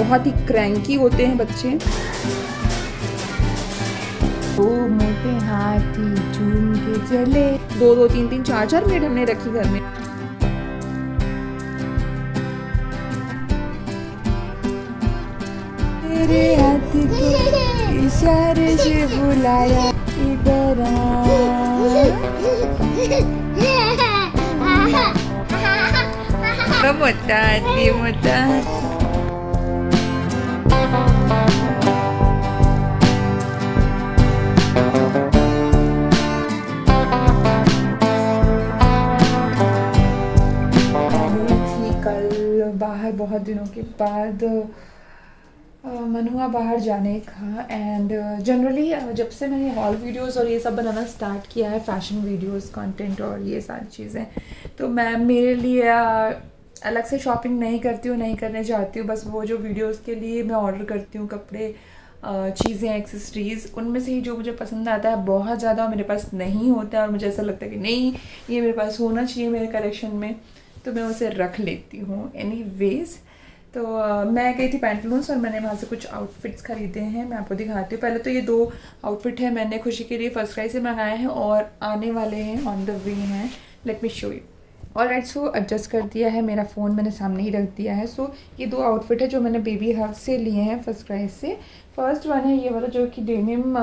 बहुत ही क्रैंकी होते हैं बच्चे। वो मोटे हाथी झूम के चले। 2-2 3-3 4-4 मेड हमने रखी घर में। तेरे हाथी को इशारे से बुलाया, इधर आ। मोटा हाथी मोटा हाथी। कल बाहर बहुत दिनों के बाद मन हुआ बाहर जाने का। एंड जनरली जब से मैंने हॉल वीडियोस और ये सब बनाना स्टार्ट किया है, फैशन वीडियोस, कंटेंट और ये सारी चीज़ें, तो मैं मेरे लिए अलग से शॉपिंग नहीं करती हूँ, नहीं करने चाहती हूँ। बस वो जो वीडियोस के लिए मैं ऑर्डर करती हूँ कपड़े, चीज़ें, एक्सेसरीज़, उनमें से ही जो मुझे पसंद आता है। बहुत ज़्यादा मेरे पास नहीं होता है और मुझे ऐसा लगता है कि नहीं, ये मेरे पास होना चाहिए मेरे कलेक्शन में, तो मैं उसे रख लेती हूँ। एनीवेज, तो मैं गई थी पैंटलून्स और मैंने वहाँ से कुछ आउटफिट्स खरीदे हैं। मैं आपको दिखाती हूँ। पहले तो ये 2 आउटफिट है, मैंने खुशी के लिए फर्स्ट क्राई से मंगाए हैं और आने वाले हैं, ऑन द वे हैं। Let me show you. All right, so adjust कर दिया है, मेरा फ़ोन मैंने सामने ही रख दिया है। सो ये 2 आउटफिट है जो मैंने बेबी हग से लिए हैं फर्स्ट क्राई से। फर्स्ट वन है ये वाला जो कि डेनिम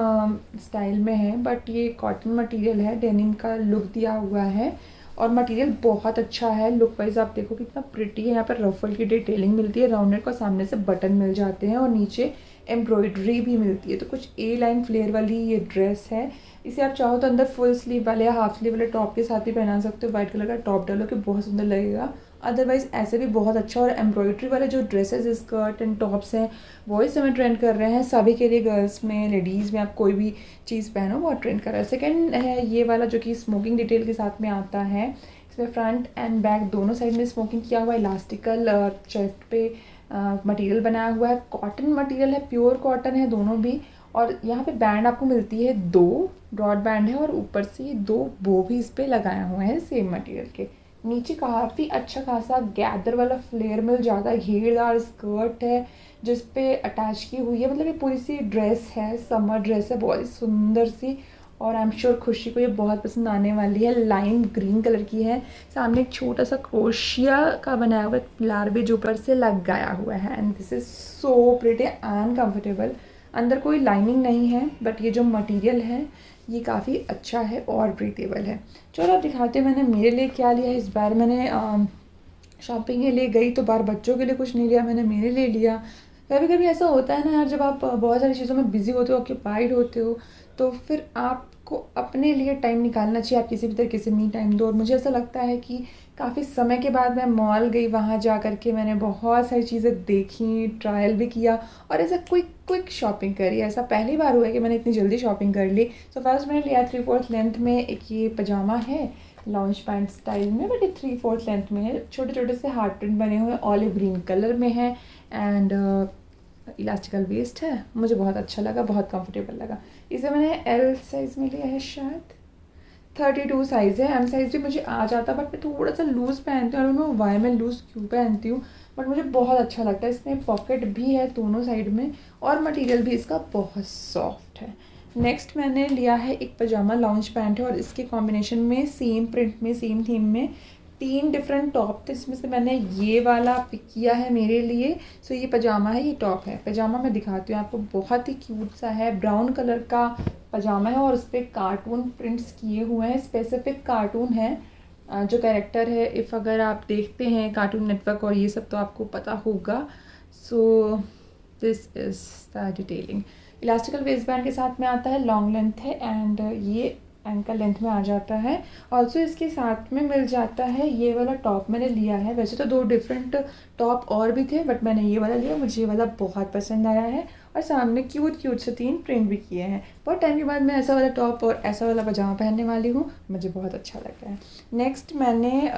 स्टाइल में है, बट ये कॉटन मटेरियल है, डेनिम का लुक दिया हुआ है और मटेरियल बहुत अच्छा है। लुक वाइज आप देखो कितना प्रिटी है। यहाँ पर रफल की डिटेलिंग मिलती है, राउंड नेक को सामने से बटन मिल जाते हैं और नीचे एम्ब्रॉयडरी भी मिलती है। तो कुछ ए लाइन फ्लेयर वाली ये ड्रेस है। इसे आप चाहो तो अंदर फुल स्लीव वाले या हाफ स्लीव वाले टॉप के साथ भी पहना सकते हो। वाइट कलर का टॉप डालो कि बहुत सुंदर लगेगा। अदरवाइज ऐसे भी बहुत अच्छा। और एम्ब्रॉयडरी वाले जो ड्रेसेस, स्कर्ट एंड टॉप्स हैं, वो इस समय ट्रेंड कर रहे हैं सभी के लिए। गर्ल्स में, लेडीज़ में, आप कोई भी चीज़ पहनो बहुत ट्रेंड कर रहा है। सेकेंड है ये वाला जो कि स्मोकिंग डिटेल के साथ में आता है। इसमें फ्रंट एंड बैक दोनों साइड में स्मोकिंग किया हुआ है। इलास्टिकल चेस्ट पे मटेरियल बनाया हुआ है। कॉटन मटेरियल है, प्योर कॉटन है दोनों भी। और यहाँ पे बैंड आपको मिलती है 2 ब्रॉड बैंड है और ऊपर से ये 2 बो भी इस पर लगाए हुए हैं सेम मटेरियल के। नीचे काफ़ी अच्छा खासा गैदर वाला फ्लेयर मिल जाता है। घेरदार स्कर्ट है जिस पे अटैच की हुई है। मतलब ये पूरी सी ड्रेस है, समर ड्रेस है, बहुत ही सुंदर सी। और आई एम श्योर खुशी को ये बहुत पसंद आने वाली है। लाइम ग्रीन कलर की है, सामने एक छोटा सा क्रोशिया का बनाया हुआ फ्लावर भी जो ऊपर से लगाया हुआ है। And this is so pretty and comfortable. अंदर कोई लाइनिंग नहीं है, बट ये जो मटेरियल है ये काफ़ी अच्छा है और ब्रीथेबल है। चलो अब दिखाते हैं मैंने मेरे लिए क्या लिया है इस बार। मैंने शॉपिंग के लिए गई तो बाहर बच्चों के लिए कुछ नहीं लिया, मैंने मेरे लिए लिया। कभी कभी ऐसा होता है ना यार, जब आप बहुत सारी चीज़ों में बिजी होते हो, ऑक्यूपाइड होते हो, तो फिर आपको अपने लिए टाइम निकालना चाहिए। आप किसी भी तरीके से मी टाइम दो। और मुझे ऐसा लगता है कि काफ़ी समय के बाद मैं मॉल गई, वहाँ जा कर के मैंने बहुत सारी चीज़ें देखी, ट्रायल भी किया और ऐसा क्विक शॉपिंग करी। ऐसा पहली बार हुआ है कि मैंने इतनी जल्दी शॉपिंग कर ली। सो फर्स्ट मैंने लिया 3/4 लेंथ में एक ये पजामा है, लॉन्च पैंट स्टाइल में, बट ये 3/4 लेंथ में है। छोटे छोटे से हार्ट प्रिंट बने हुए, ऑलिव ग्रीन कलर में है एंड इलास्टिकल वेस्ट है। मुझे बहुत अच्छा लगा, बहुत कंफर्टेबल लगा। इसे मैंने एल साइज़ में लिया है, शायद 32 साइज़ है। एम साइज़ भी मुझे आ जाता, बट मैं थोड़ा सा लूज़ पहनती हूँ। आई डोंट नो व्हाई मैं लूज़ क्यों पहनती हूँ, बट मुझे बहुत अच्छा लगता है। इसमें पॉकेट भी है दोनों साइड में और मटेरियल भी इसका बहुत सॉफ्ट है। नेक्स्ट मैंने लिया है एक पजामा, लॉन्च पैंट है और इसके कॉम्बिनेशन में सेम प्रिंट में, सेम थीम में 3 डिफरेंट टॉप थे। इसमें से मैंने ये वाला पिक किया है मेरे लिए। सो ये पजामा है, ये टॉप है। पजामा मैं दिखाती हूँ आपको, बहुत ही क्यूट सा है, ब्राउन कलर का पजामा है और उस पर कार्टून प्रिंट्स किए हुए हैं। स्पेसिफिक कार्टून है जो कैरेक्टर है, इफ़ अगर आप देखते हैं कार्टून नेटवर्क और ये सब तो आपको पता होगा। So this is the detailing. Elastic waist band के साथ में आता है, लॉन्ग लेंथ है एंड ये एंकल लेंथ में आ जाता है। ऑल्सो इसके साथ में मिल जाता है ये वाला टॉप मैंने लिया है। वैसे तो 2 डिफरेंट टॉप और भी थे, बट मैंने ये वाला लिया, मुझे ये वाला बहुत पसंद आया है। और सामने क्यूट से 3 प्रिंट भी किए हैं। बहुत टाइम के बाद मैं ऐसा वाला टॉप और ऐसा वाला पजामा पहनने वाली हूँ, मुझे बहुत अच्छा लग रहा है। नेक्स्ट मैंने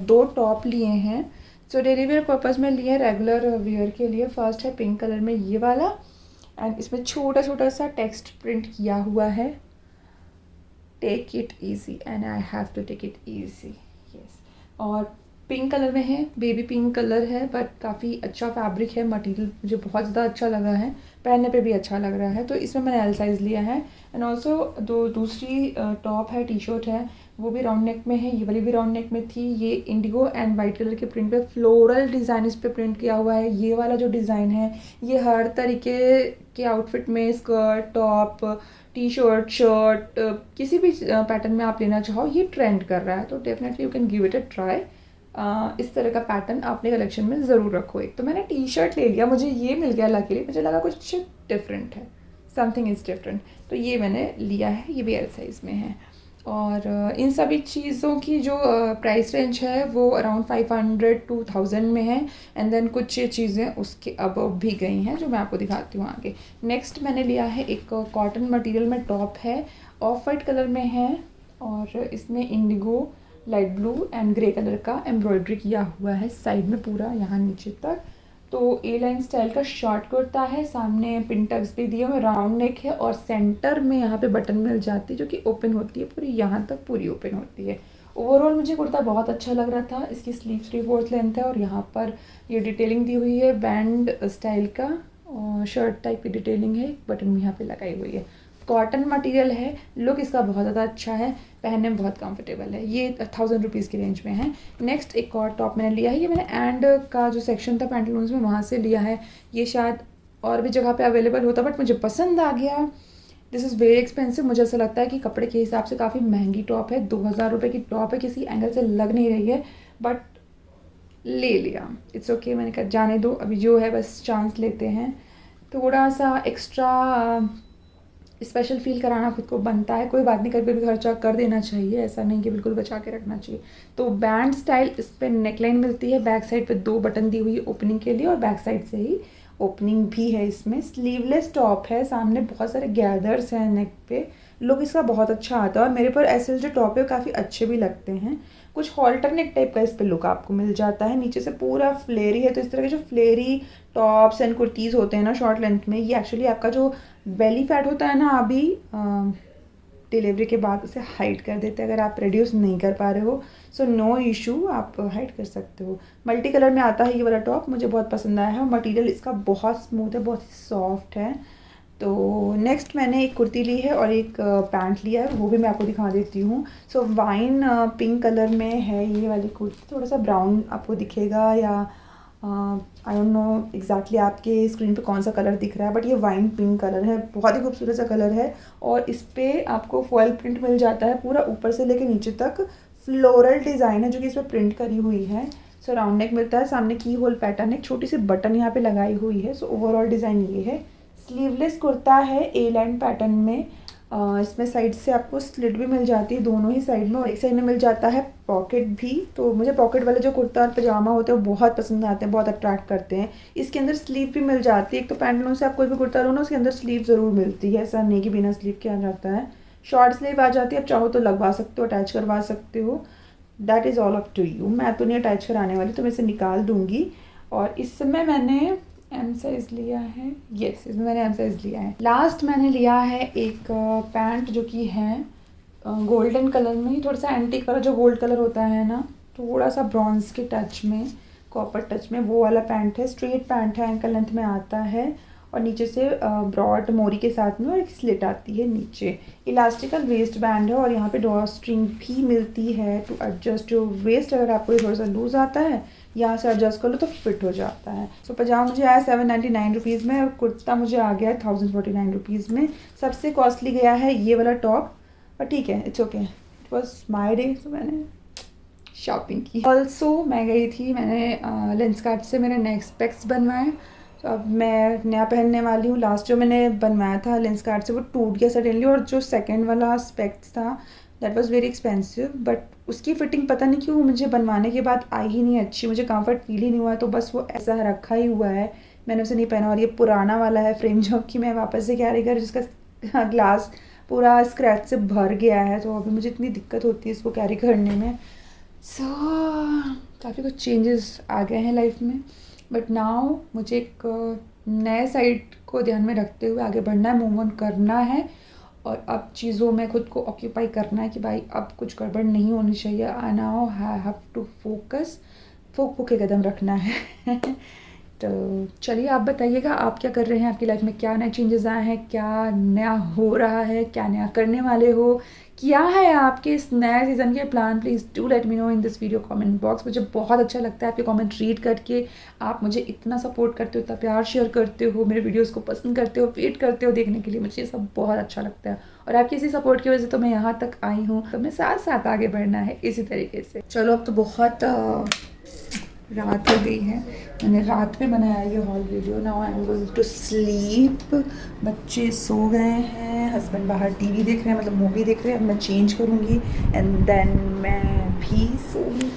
2 टॉप लिए हैं। सो डेली वेयर पर्पज़ में लिए, रेगुलर वेयर के लिए। फर्स्ट है पिंक कलर में ये वाला एंड इसमें छोटा सा टेक्स्ट प्रिंट किया हुआ है, take it easy and I have to take it easy, yes. और पिंक कलर में है, बेबी पिंक कलर है, बट काफ़ी अच्छा फैब्रिक है, मटेरियल मुझे बहुत ज़्यादा अच्छा लगा है, पहनने पे भी अच्छा लग रहा है, तो इसमें मैंने एल साइज़ लिया है। एंड ऑल्सो दूसरी टॉप है, टी शर्ट है, वो भी राउंड नेक में है, ये वाली भी राउंड नेक में थी। ये इंडिगो एंड वाइट कलर के प्रिंट पे फ्लोरल डिज़ाइन इस पर प्रिंट किया हुआ है। ये वाला जो डिज़ाइन है ये हर तरीके के आउटफिट में, skirt, top, T shirt, shirt, किसी भी पैटर्न में आप लेना चाहो ये ट्रेंड कर रहा है, तो definitely you can give it a try. इस तरह का पैटर्न अपने कलेक्शन में ज़रूर रखो एक। तो मैंने टी शर्ट ले लिया, मुझे ये मिल गया लकीली, मुझे लगा कुछ डिफरेंट है, समथिंग इज़ डिफरेंट, तो ये मैंने लिया है। ये भी एल साइज़ में है। और इन सभी चीज़ों की जो प्राइस रेंज है वो अराउंड 500 to 1000 में है। एंड देन कुछ चीज़ें उसके अबव भी गई हैं जो मैं आपको दिखाती हूँ आगे। नेक्स्ट मैंने लिया है एक कॉटन मटेरियल में टॉप है, ऑफ वाइट कलर में है, और इसमें Indigo, light blue and grey colour का एम्ब्रॉयडरी किया हुआ है साइड में पूरा यहाँ नीचे तक। तो ए लाइन स्टाइल का शॉर्ट कुर्ता है, सामने पिन टक्स भी दिए हुए, राउंड नेक है, और सेंटर में यहाँ पे बटन मिल जाती है जो कि ओपन होती है पूरी, यहाँ तक पूरी ओपन होती है। ओवरऑल मुझे कुर्ता बहुत अच्छा लग रहा था। इसकी स्लीव 3/4 लेंथ है और यहाँ पर ये डिटेलिंग दी हुई है बैंड स्टाइल का, और शर्ट टाइप की डिटेलिंग है, बटन भी यहाँ पे लगाई हुई है। कॉटन मटेरियल है, लुक इसका बहुत ज़्यादा अच्छा है, पहनने में बहुत कंफर्टेबल है। ये 1000 रुपीज़ की रेंज में है। नेक्स्ट एक और टॉप मैंने लिया है, ये मैंने एंड का जो सेक्शन था पैंटलून्स में वहाँ से लिया है। ये शायद और भी जगह पे अवेलेबल होता, बट मुझे पसंद आ गया। This is very expensive. मुझे ऐसा लगता है कि कपड़े के हिसाब से काफ़ी महंगी टॉप है, 2000 रुपये की टॉप है, किसी एंगल से लग नहीं रही है, बट ले लिया, इट्स ओके। मैंने कहा जाने दो, अभी जो है बस चांस लेते हैं। थोड़ा सा एक्स्ट्रा स्पेशल फील कराना खुद को बनता है, कोई बात नहीं, कभी भी खर्चा कर देना चाहिए, ऐसा नहीं कि बिल्कुल बचा के रखना चाहिए। तो बैंड स्टाइल इस पर नेकलाइन मिलती है, बैक साइड पे 2 बटन दी हुई ओपनिंग के लिए, और बैक साइड से ही ओपनिंग भी है इसमें। स्लीवलेस टॉप है, सामने बहुत सारे गैदर्स हैं नेक पे, लुक इसका बहुत अच्छा आता है, और मेरे पर ऐसे जो टॉप है काफ़ी अच्छे भी लगते हैं। कुछ हॉल्टर नेक टाइप का इस पर लुक आपको मिल जाता है, नीचे से पूरा फ्लेरी है। तो इस तरह के जो फ्लेरी टॉप्स एंड कुर्तीज़ होते हैं ना शॉर्ट लेंथ में, ये एक्चुअली आपका जो बेली फैट होता है ना अभी डिलीवरी के बाद, उसे हाइड कर देते हैं अगर आप रिड्यूस नहीं कर पा रहे हो। सो नो इशू, आप हाइड कर सकते हो। मल्टी कलर में आता है ये वाला टॉप, मुझे बहुत पसंद आया है। मटेरियल इसका बहुत स्मूथ है, बहुत सॉफ्ट है। तो नेक्स्ट मैंने एक कुर्ती ली है और एक पैंट लिया है, वो भी मैं आपको दिखा देती हूँ। सो वाइन पिंक कलर में है ये वाली कुर्ती, थोड़ा सा ब्राउन आपको दिखेगा, या आई डोंट नो एग्जैक्टली आपके स्क्रीन पे कौन सा कलर दिख रहा है, बट ये वाइन पिंक कलर है, बहुत ही खूबसूरत सा कलर है। और इस पर आपको फॉयल प्रिंट मिल जाता है, पूरा ऊपर से लेके नीचे तक फ्लोरल डिज़ाइन है जो कि इस पर प्रिंट करी हुई है। सो राउंड नेक मिलता है, सामने की होल पैटर्न है, छोटी सी बटन यहाँ पे लगाई हुई है। सो ओवरऑल डिज़ाइन ये है। स्लीवलेस कुर्ता है ए लाइन पैटर्न में, इसमें साइड से आपको स्लिट भी मिल जाती है दोनों ही साइड में, और एक साइड में मिल जाता है पॉकेट भी। तो मुझे पॉकेट वाले जो कुर्ता और पजामा होते हैं वो बहुत पसंद आते हैं, बहुत अट्रैक्ट करते हैं। इसके अंदर स्लीव भी मिल जाती है, एक तो पैंटलून से आप कोई भी कुर्ता लो ना उसके अंदर स्लीव ज़रूर मिलती है, ऐसा नहीं कि बिना स्लीव के आ जाता है। शॉर्ट स्लीव आ जाती है, आप चाहो तो लगवा सकते हो, अटैच करवा सकते हो, that is all up to you. मैं तो नहीं अटैच कराने वाली, तो मैं इसे निकाल दूँगी। और इस समय मैंने एम साइज़ लिया है, यस इसमें मैंने एम साइज़ लिया है। लास्ट मैंने लिया है एक पैंट जो कि है गोल्डन कलर में, थोड़ा सा एंटीक कलर, जो गोल्ड कलर होता है ना, थोड़ा सा ब्रॉन्ज के टच में, कॉपर टच में, वो वाला पैंट है। स्ट्रेट पैंट है, एंकल लेंथ में आता है, और नीचे से ब्रॉड मोरी के साथ में और एक स्लिट आती है नीचे। इलास्टिकल वेस्ट बैंड है, और यहाँ पे ड्रॉ स्ट्रिंग भी मिलती है टू एडजस्ट योर वेस्ट। अगर आपको ये थोड़ा सा लूज आता है, यहाँ से एडजस्ट कर लो तो फिट हो जाता है। सो पजामा मुझे आया 799 रुपीज़ में, और कुर्ता मुझे आ गया है 1049 रुपीज़ में। सबसे कॉस्टली गया है ये वाला टॉप, पर ठीक है, it's okay, it was my day, तो मैंने शॉपिंग की। ऑल्सो मैं गई थी, मैंने लेंसकार्ट से मेरे नेक स्पेक्स बनवाए, तो अब मैं नया पहनने वाली हूँ। लास्ट जो मैंने बनवाया था लेंसकार्ट से वो टूट गया सडनली, और जो सेकेंड वाला स्पेक्स था that was very expensive, but उसकी फ़िटिंग पता नहीं क्यों मुझे बनवाने के बाद आई ही नहीं अच्छी, मुझे कंफर्ट फील ही नहीं हुआ, तो बस वो ऐसा रखा ही हुआ है, मैंने उसे नहीं पहना। और ये पुराना वाला है फ्रेम जो कि मैं वापस से कैरी कर, जिसका ग्लास पूरा स्क्रैच से भर गया है, तो अभी मुझे इतनी दिक्कत होती है इसको कैरी करने में। सो काफ़ी कुछ चेंजेस आ गए हैं लाइफ में, बट नाउ मुझे एक नए साइड को ध्यान में रखते हुए आगे बढ़ना है, मूव ऑन करना है। और अब चीज़ों में खुद को ऑक्यूपाई करना है कि भाई अब कुछ गड़बड़ नहीं होनी चाहिए। I now I have to focus, फूक के कदम रखना है। तो चलिए आप बताइएगा आप क्या कर रहे हैं, आपकी लाइफ में क्या नए चेंजेस आए हैं, क्या नया हो रहा है, क्या नया करने वाले हो, क्या है आपके इस नए सीज़न के plan. Please do let me know in this video comment box. मुझे बहुत अच्छा लगता है आपके कमेंट रीड करके। आप मुझे इतना सपोर्ट करते हो, इतना प्यार शेयर करते हो, मेरे वीडियोस को पसंद करते हो, वेट करते हो देखने के लिए। मुझे ये सब बहुत अच्छा लगता है और आपकी इसी सपोर्ट की वजह से तो मैं यहाँ तक आई हूँ। तो मैं साथ साथ आगे बढ़ना है इसी तरीके से। चलो अब तो बहुत रात हो गई है, मैंने रात में बनाया ये whole video. Now I am going to sleep. बच्चे सो गए हैं, हस्बैंड बाहर टीवी देख रहे हैं, मतलब मूवी देख रहे हैं। अब मैं चेंज करूँगी एंड देन मैं भी सोऊंगी।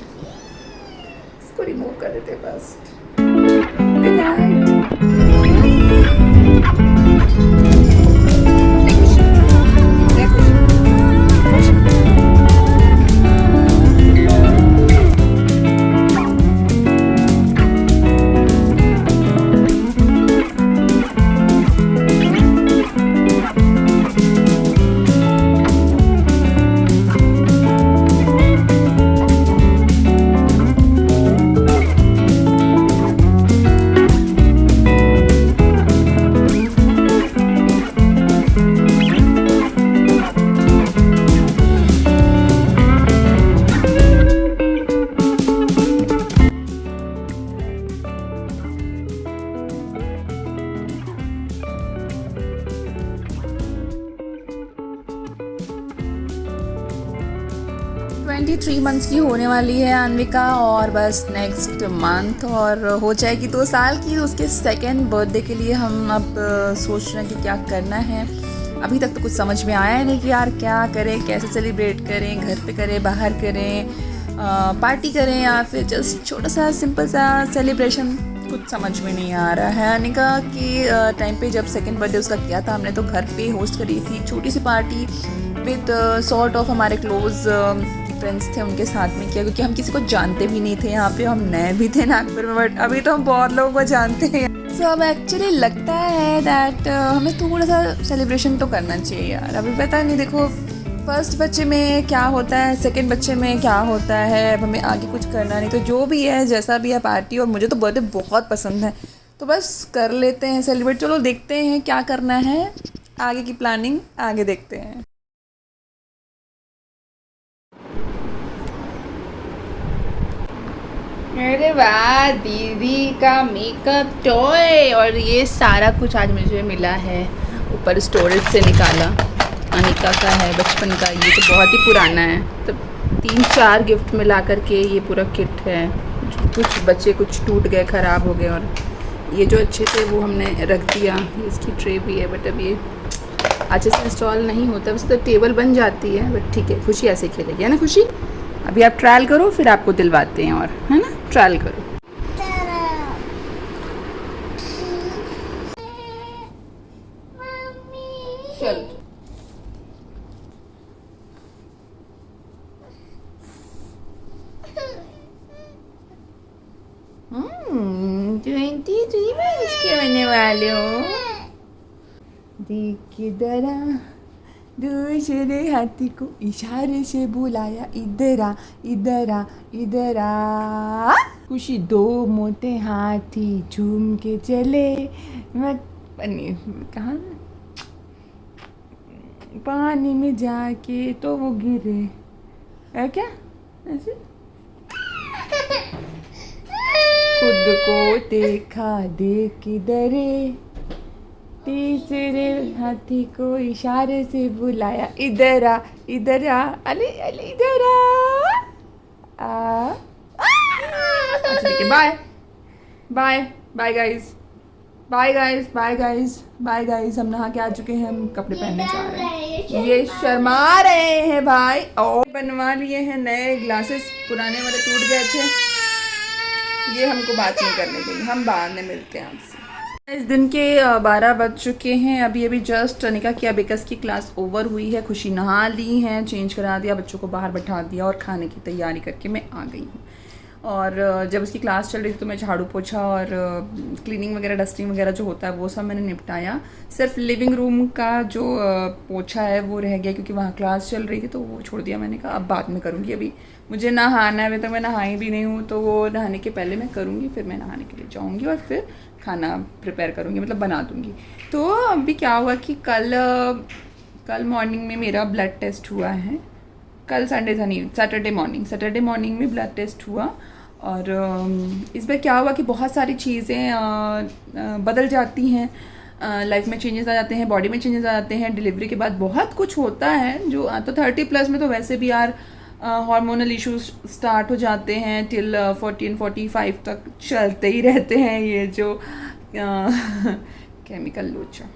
इसको रिमूव कर देते हैं बस। Good night. थ्री मंथ्स की होने वाली है अन्विका और बस नेक्स्ट मंथ और हो जाएगी 2 साल की। उसके सेकेंड बर्थडे के लिए हम अब सोच रहे हैं कि क्या करना है। अभी तक तो कुछ समझ में आया नहीं कि यार क्या करें, कैसे सेलिब्रेट करें, घर पे करें, बाहर करें, पार्टी करें या फिर जस्ट छोटा सा सिंपल सा सेलिब्रेशन। कुछ समझ में नहीं आ रहा है। अनिका की टाइम पे जब सेकेंड बर्थडे उसका किया था हमने तो घर पे होस्ट करी थी छोटी सी पार्टी विद सॉर्ट ऑफ हमारे क्लोज फ्रेंड्स थे, उनके साथ में किया क्योंकि हम किसी को जानते भी नहीं थे यहाँ पे। हम नए भी थे नागपुर में बट अभी तो हम बहुत लोगों को जानते हैं। सो अब एक्चुअली लगता है दैट हमें थोड़ा सा सेलिब्रेशन तो करना चाहिए यार। अभी पता नहीं, देखो फर्स्ट बच्चे में क्या होता है, सेकंड बच्चे में क्या होता है, अब हमें आगे कुछ करना नहीं तो जो भी है जैसा भी है पार्टी। और मुझे तो बर्थडे बहुत पसंद है तो बस कर लेते हैं सेलिब्रेट। चलो देखते हैं क्या करना है, आगे की प्लानिंग आगे देखते हैं। अरे वाह, दीदी का मेकअप टॉय और ये सारा कुछ आज मुझे मिला है, ऊपर स्टोरेज से निकाला। अनिका का है बचपन का, ये तो बहुत ही पुराना है। तो 3-4 गिफ्ट मिला करके ये पूरा किट है। कुछ बच्चे कुछ टूट गए, ख़राब हो गए और ये जो अच्छे थे वो हमने रख दिया। इसकी ट्रे भी है बट अब ये अच्छे से इंस्टॉल नहीं होता, वैसे तो टेबल बन जाती है बट ठीक है। खुशी ऐसे खेलेगी है ना खुशी। अभी आप ट्रायल करो फिर आपको दिलवाते हैं और है ना, ट्रायल करो। चल ट्वेंटी के होने वाले हो। देख जरा, दूसरे हाथी को इशारे से बुलाया, इधर आ इधर आ इधर आ। खुशी 2 मोटे हाथी झूम के चले, मत कहाँ पानी में जाके तो वो गिरे है क्या ऐसे। खुद को देखा देख डरे, तीसरे हाथी को इशारे से बुलाया, इधर आ इधर आ, अले अले इधर आ। अच्छा ठीक है, bye bye bye guys, bye guys bye guys bye guys. हम नहा के आ चुके हैं, हम कपड़े पहनने जा रहे हैं। ये शर्मा रहे हैं भाई। और बनवा लिए हैं नए ग्लासेस, पुराने वाले टूट गए थे। ये हमको बात नहीं करने देंगे, हम बाद में मिलते हैं आपसे। इस दिन के 12 बज चुके हैं। अभी अभी जस्ट अनिका की अबेकस की क्लास ओवर हुई है। खुशी नहा ली है, चेंज करा दिया, बच्चों को बाहर बैठा दिया और खाने की तैयारी करके मैं आ गई हूँ। और जब उसकी क्लास चल रही थी तो मैं झाड़ू पोछा और क्लीनिंग वगैरह, डस्टिंग वगैरह जो होता है वो सब मैंने निपटाया। सिर्फ लिविंग रूम का जो पोछा है वो रह गया क्योंकि वहाँ क्लास चल रही थी तो वो छोड़ दिया। मैंने कहा अब बाद में करूँगी, अभी मुझे नहाना है, अभी तक मैं नहाई भी नहीं हूँ, तो वो नहाने के पहले मैं करूँगी, फिर मैं नहाने के लिए जाऊँगी और फिर खाना प्रिपेयर करूँगी, मतलब बना दूँगी। तो अभी क्या हुआ कि कल मॉर्निंग में मेरा ब्लड टेस्ट हुआ है। कल संडे था नहीं, सैटरडे मॉर्निंग में ब्लड टेस्ट हुआ। और इस बार क्या हुआ कि बहुत सारी चीज़ें बदल जाती हैं, लाइफ में चेंजेस आ जाते हैं, बॉडी में चेंजेस आ जाते हैं। डिलीवरी के बाद बहुत कुछ होता है जो तो 30+ में तो वैसे भी यार हार्मोनल इश्यूज स्टार्ट हो जाते हैं, टिल 40-45 तक चलते ही रहते हैं ये जो केमिकल लोचा।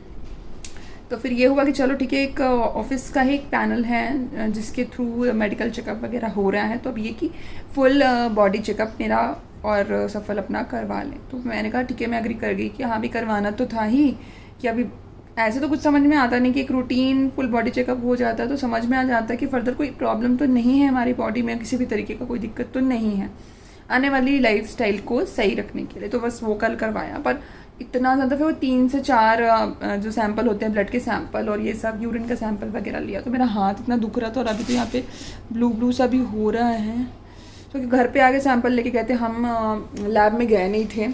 तो फिर ये हुआ कि चलो ठीक है, एक ऑफिस का ही एक पैनल है जिसके थ्रू मेडिकल चेकअप वगैरह हो रहा है, तो अब ये कि फुल बॉडी चेकअप मेरा और सफल अपना करवा लें। तो मैंने कहा ठीक है, मैं एग्री कर गई कि हाँ भी करवाना तो था ही, कि अभी ऐसे तो कुछ समझ में आता नहीं कि एक रूटीन फुल बॉडी चेकअप हो जाता है तो समझ में आ जाता है कि फर्दर कोई प्रॉब्लम तो नहीं है हमारी बॉडी में, किसी भी तरीके का कोई दिक्कत तो नहीं है आने वाली लाइफस्टाइल को सही रखने के लिए। तो बस वो कल करवाया, पर इतना ज़्यादा फिर वो 3 से 4 जो सैंपल होते हैं, ब्लड के सैंपल और ये सब यूरिन का सैंपल वगैरह लिया, तो मेरा हाथ इतना दुख रहा था। और अभी तो यहाँ पे ब्लू सा भी हो रहा है, तो घर पे आके सैंपल लेके गए थे हम, लैब में गए नहीं थे।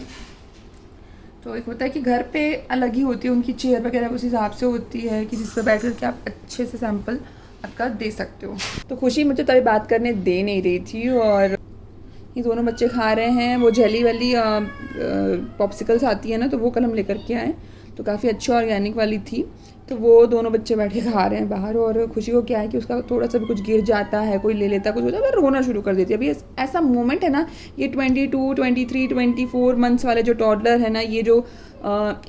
तो एक होता है कि घर पे अलग ही होती है, उनकी चेयर वगैरह उस हिसाब से होती है कि जिस पर बैठ कर के आप अच्छे से सैंपल आपका दे सकते हो। तो खुशी मुझे तभी बात करने दे नहीं रही थी, और ये दोनों बच्चे खा रहे हैं वो जेली वाली पॉप्सिकल्स आती है ना, तो वो कल हम लेकर के आए, तो काफ़ी अच्छी ऑर्गेनिक वाली थी, तो वो दोनों बच्चे बैठ के खा रहे हैं बाहर। और खुशी को क्या है कि उसका थोड़ा सा भी कुछ गिर जाता है, कोई ले लेता, कुछ होता है, वो रोना शुरू कर देती है। अभी ऐसा मोमेंट है ना, ये 22, 23, 24 मंथ्स वाले जो टॉडलर है ना, ये जो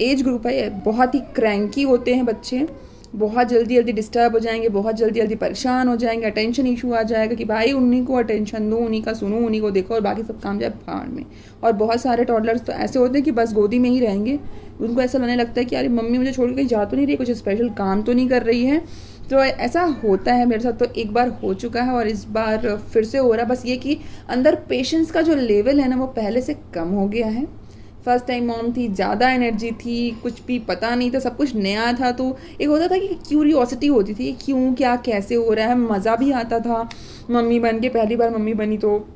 एज ग्रुप है, ये बहुत ही क्रैंकी होते हैं बच्चे, बहुत जल्दी डिस्टर्ब हो जाएंगे, बहुत जल्दी परेशान हो जाएंगे, अटेंशन इशू आ जाएगा कि भाई उन्हीं को अटेंशन दो, उन्हीं का सुनो, उन्हीं को देखो और बाकी सब काम जाए भाड़ में। और बहुत सारे टॉडलर्स तो ऐसे होते हैं कि बस गोदी में ही रहेंगे, उनको ऐसा लगने लगता है कि अरे मम्मी मुझे छोड़ के कहीं जा तो नहीं रही, कुछ स्पेशल काम तो नहीं कर रही है। तो ऐसा होता है मेरे साथ, तो एक बार हो चुका है और इस बार फिर से हो रहा है। बस ये कि अंदर पेशेंस का जो लेवल है ना, वो पहले से कम हो गया है। फर्स्ट टाइम मॉम थी, ज़्यादा एनर्जी थी, कुछ भी पता नहीं था, सब कुछ नया था, तो एक होता था कि क्यूरियोसिटी होती थी, क्यों, क्या, कैसे हो रहा है, मज़ा भी आता था। मम्मी बन के पहली बार मम्मी बनी, तो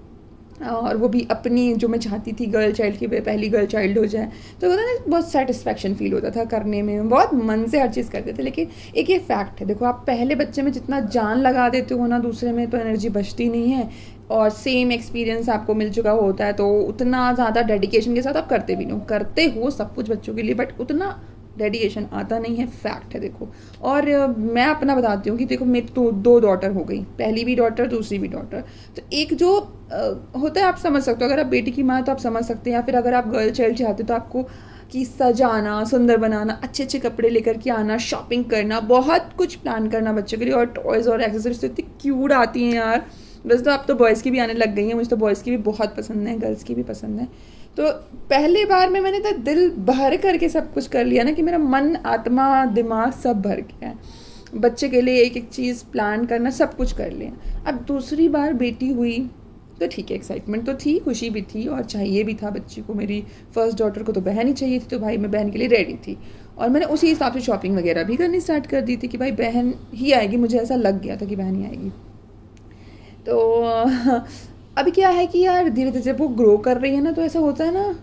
और वो भी अपनी जो मैं चाहती थी गर्ल चाइल्ड की पहली गर्ल चाइल्ड हो जाए, तो होता ना बहुत सेटिस्फैक्शन फील होता था करने में, बहुत मन से हर चीज़ करते थे। लेकिन एक ये फैक्ट है, देखो आप पहले बच्चे में जितना जान लगा देते हो ना, दूसरे में तो एनर्जी बचती नहीं है, और सेम एक्सपीरियंस आपको मिल चुका होता है, तो उतना ज़्यादा डेडिकेशन के साथ आप करते भी नहीं हो, करते हो सब कुछ बच्चों के लिए, बट उतना डेडिकेशन आता नहीं है, फैक्ट है। देखो, और मैं अपना बताती हूँ कि देखो मेरी तो 2 डॉटर हो गई, पहली भी डॉटर, दूसरी भी डॉटर। तो एक जो होता है, आप समझ सकते हो, अगर आप बेटी की माँ तो आप समझ सकते हैं, या फिर अगर आप गर्ल चाइल्ड चाहते हो तो आपको कि सजाना, सुंदर बनाना, अच्छे अच्छे कपड़े लेकर के आना, शॉपिंग करना, बहुत कुछ प्लान करना बच्चों के लिए, और टॉयज़ और एक्सेसरीज तो इतनी क्यूट आती हैं यार। वैसे तो अब तो बॉयज़ की भी आने लग गई हैं, मुझे तो बॉयज़ की भी बहुत पसंद है, गर्ल्स की भी पसंद है। तो पहली बार में मैंने तो दिल भर करके सब कुछ कर लिया ना, कि मेरा मन, आत्मा, दिमाग सब भर गया है। बच्चे के लिए एक एक चीज़ प्लान करना, सब कुछ कर लिया। अब दूसरी बार बेटी हुई तो ठीक है, एक्साइटमेंट तो थी, खुशी भी थी, और चाहिए भी था बच्ची को। मेरी फर्स्ट डॉटर को तो बहन ही चाहिए थी, तो भाई मैं बहन के लिए रेडी थी, और मैंने उसी हिसाब से शॉपिंग वगैरह भी करनी स्टार्ट कर दी थी कि भाई बहन ही आएगी, मुझे ऐसा लग गया था कि बहन ही आएगी। तो अभी क्या है कि यार धीरे धीरे जब वो ग्रो कर रही है ना, तो ऐसा होता है ना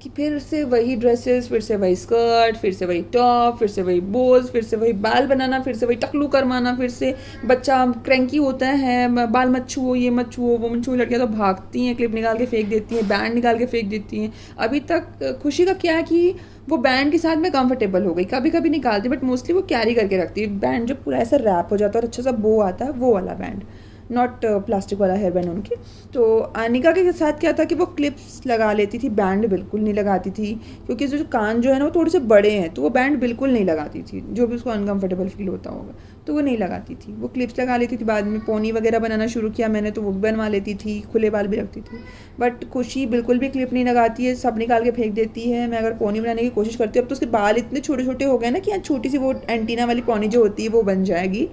कि फिर से वही ड्रेसेस, फिर से वही स्कर्ट, फिर से वही टॉप, फिर से वही बोज, फिर से वही बाल बनाना, फिर से वही टकलू करवाना, फिर से बच्चा क्रैंकी होता है, बाल मत छुओ, ये मत छुओ, वो मत छुओ। लड़कियाँ तो भागती हैं, क्लिप निकाल के फेंक देती हैं, बैंड निकाल के फेंक देती हैं। अभी तक खुशी का क्या है कि वो बैंड के साथ में कंफर्टेबल हो गई, कभी कभी निकालती, बट मोस्टली वो कैरी करके रखती है। बैंड जो पूरा ऐसा रैप हो जाता है और अच्छा सा बो आता है, वो वाला बैंड, नॉट प्लास्टिक वाला हेयर बैंड उनकी। तो अनिका के साथ क्या था कि वो क्लिप्स लगा लेती थी, बैंड बिल्कुल नहीं लगाती थी, क्योंकि जो कान जो है ना वो थोड़े से बड़े हैं, तो वो बैंड बिल्कुल नहीं लगाती थी, जो भी उसको अनकंफर्टेबल फील होता होगा, तो वो नहीं लगाती थी, वो क्लिप्स लगा लेती थी। बाद में पोनी वगैरह बनाना शुरू किया मैंने, तो वो भी बनवा लेती थी, खुले बाल भी रखती थी। बट खुशी बिल्कुल भी क्लिप नहीं लगाती है, सब निकाल के फेंक देती है। मैं अगर पोनी बनाने की कोशिश करती हूँ, अब तो उसके बाल इतने छोटे छोटे हो गए ना कि यहाँ छोटी सी वो एंटीना वाली पोनी जो होती है वो बन जाएगी,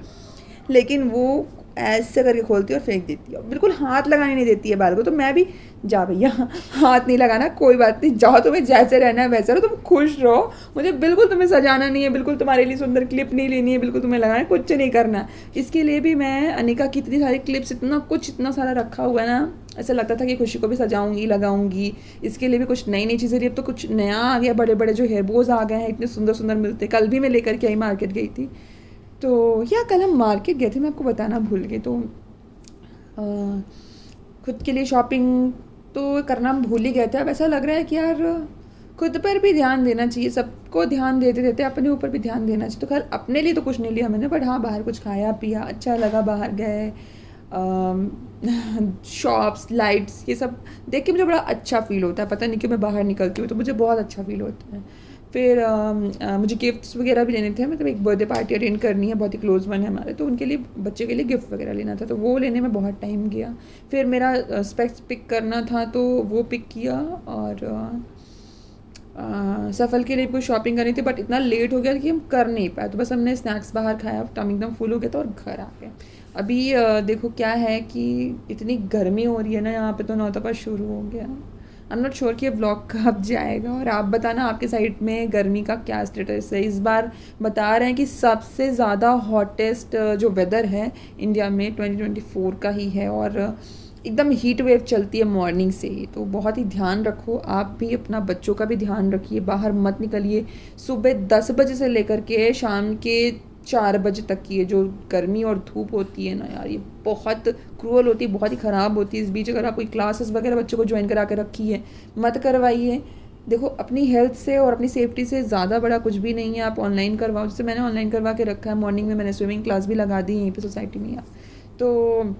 लेकिन वो ऐसे करके खोलती है और फेंक देती है, बिल्कुल हाथ लगाने नहीं देती है बाल को। तो मैं भी, जा भैया हाथ नहीं लगाना, कोई बात नहीं, जाओ, तुम्हें जैसे रहना है वैसे रहो, तुम खुश रहो, मुझे बिल्कुल तुम्हें सजाना नहीं है, बिल्कुल तुम्हारे लिए सुंदर क्लिप नहीं लेनी है, बिल्कुल तुम्हें लगाना है, कुछ नहीं करना। इसके लिए भी मैं अनिका की इतनी सारी क्लिप्स, इतना सारा रखा हुआ है ना, ऐसा लगता था कि खुशी को भी सजाऊंगी, लगाऊंगी। इसके लिए भी कुछ नई नई चीज़ें, अब तो कुछ नया आ गया, बड़े बड़े जो हेयर बोज आ गए हैं, इतने सुंदर सुंदर मिलते। कल भी मैं लेकर के आई, मार्केट गई थी तो, या कल हम मार्केट गए थे, मैं आपको बताना भूल गई। तो खुद के लिए शॉपिंग तो करना हम भूल ही गए थे। अब ऐसा लग रहा है कि यार खुद पर भी ध्यान देना चाहिए, सबको ध्यान देते देते अपने ऊपर भी ध्यान देना चाहिए। तो खैर अपने लिए तो कुछ नहीं लिया मैंने, बट हाँ बाहर कुछ खाया पिया, अच्छा लगा, बाहर गए, शॉप्स, लाइट्स, ये सब देख के मुझे बड़ा अच्छा फ़ील होता है। पता नहीं क्यों मैं बाहर निकलती हूँ तो मुझे बहुत अच्छा फ़ील होता है। फिर मुझे गिफ्ट्स वगैरह भी लेने थे, मतलब एक बर्थडे पार्टी अटेंड करनी है, बहुत ही क्लोज वन है हमारे, तो उनके लिए, बच्चे के लिए गिफ्ट वगैरह लेना था, तो वो लेने में बहुत टाइम गया। फिर मेरा स्पेक्स पिक करना था तो वो पिक किया, और सफल के लिए कोई शॉपिंग करनी थी, बट इतना लेट हो गया कि हम कर नहीं पाए, तो बस हमने स्नैक्स बाहर खाया, टम एकदम फुल हो गया था और घर आ गए। अभी देखो क्या है कि इतनी गर्मी हो रही है ना यहाँ पे, तो नौतपा शुरू हो गया। आई एम नॉट श्योर कि ये ब्लॉग कब जाएगा, और आप बताना आपके साइड में गर्मी का क्या स्टेटस है। इस बार बता रहे हैं कि सबसे ज़्यादा हॉटेस्ट जो वेदर है इंडिया में 2024 का ही है, और एकदम हीट वेव चलती है मॉर्निंग से ही। तो बहुत ही ध्यान रखो, आप भी अपना, बच्चों का भी ध्यान रखिए, बाहर मत निकलिए। सुबह 10 बजे से लेकर के शाम के 4 बजे तक की ये जो गर्मी और धूप होती है ना यार, ये बहुत क्रूअल होती है, बहुत ही ख़राब होती है। इस बीच अगर आप कोई क्लासेस वगैरह बच्चों को ज्वाइन करा के रखी है, मत करवाइए। देखो अपनी हेल्थ से और अपनी सेफ्टी से ज़्यादा बड़ा कुछ भी नहीं है। आप ऑनलाइन करवाओ, जैसे मैंने ऑनलाइन करवा के रखा है। मॉर्निंग में मैंने स्विमिंग क्लास भी लगा दी यहीं पे सोसाइटी में। तो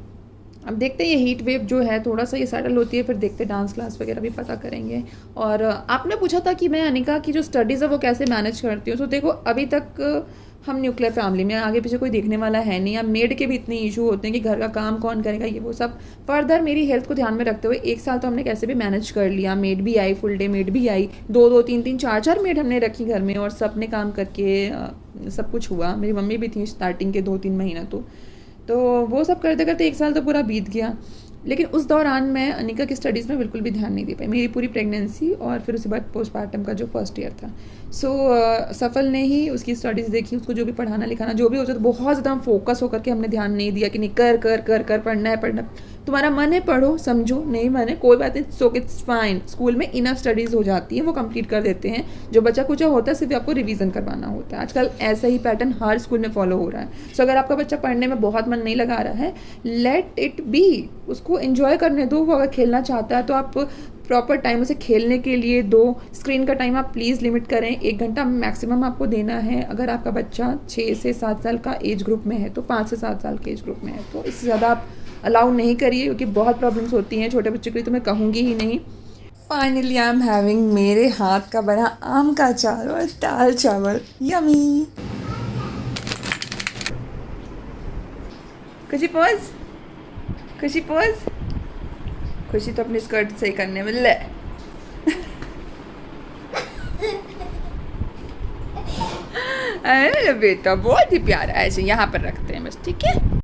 अब देखते हैं ये हीट वेव जो है थोड़ा सा ये सेटल होती है, फिर देखते हैं डांस क्लास वगैरह भी पता करेंगे। और आपने पूछा था कि मैं अनिका की जो स्टडीज़ है वो कैसे मैनेज करती हूँ। तो देखो अभी तक हम न्यूक्लियर फैमिली में, आगे पीछे कोई देखने वाला है नहीं। अब मेड के भी इतने इशू होते हैं कि घर का काम कौन करेगा, ये वो सब। फर्दर मेरी हेल्थ को ध्यान में रखते हुए 1 साल तो हमने कैसे भी मैनेज कर लिया। मेड भी आई, फुल डे मेड भी आई, 2-2, 3-3, 4-4 मेड हमने रखी घर में, और सब ने काम करके सब कुछ हुआ। मेरी मम्मी भी थी स्टार्टिंग के 2-3 महीना तो वो सब करते करते 1 साल तो पूरा बीत गया। लेकिन उस दौरान मैं अनिका की स्टडीज़ में बिल्कुल भी ध्यान नहीं दे पाई। मेरी पूरी प्रेगनेंसी और फिर उसके बाद पोस्टमार्टम का जो फर्स्ट ईयर था, सफल ने ही उसकी स्टडीज़ देखी, उसको जो भी पढ़ाना लिखाना जो भी होता था, बहुत ज़्यादा हम फोकस होकर के हमने ध्यान नहीं दिया कि नहीं कर कर कर कर पढ़ना है, पढ़ना। तुम्हारा मन है पढ़ो, समझो, नहीं मन है कोई बात नहीं, सो इट्स फाइन। स्कूल में इनफ स्टडीज़ हो जाती है, वो कंप्लीट कर देते हैं। जो बचा कुछ होता है सिर्फ आपको रिवीजन करवाना होता है। आजकल ऐसा ही पैटर्न हर स्कूल में फॉलो हो रहा है। सो अगर आपका बच्चा पढ़ने में बहुत मन नहीं लगा रहा है, लेट इट बी, उसको एंजॉय करने दो। वो अगर खेलना चाहता है तो आप प्रॉपर टाइम उसे खेलने के लिए दो। स्क्रीन का टाइम आप प्लीज़ लिमिट करें, 1 घंटा मैक्सिमम आपको देना है। अगर आपका बच्चा 6 से 7 साल का एज ग्रुप में है तो 5 से 7 साल के एज ग्रुप में है तो इससे ज़्यादा आप अलाउ नहीं करिए, क्योंकि बहुत प्रॉब्लम्स होती हैं छोटे बच्चों के लिए, तो मैं कहूँगी ही नहीं। फाइनली आई एम हैविंग मेरे हाथ का बना आम का अचार और दाल चावल, यमी। खुशी पोज, खुशी पोज। खुशी तो अपनी स्कर्ट सही करने में ले। अरे बेटा बहुत ही प्यारा है, ऐसे यहाँ पर रखते हैं बस, ठीक है।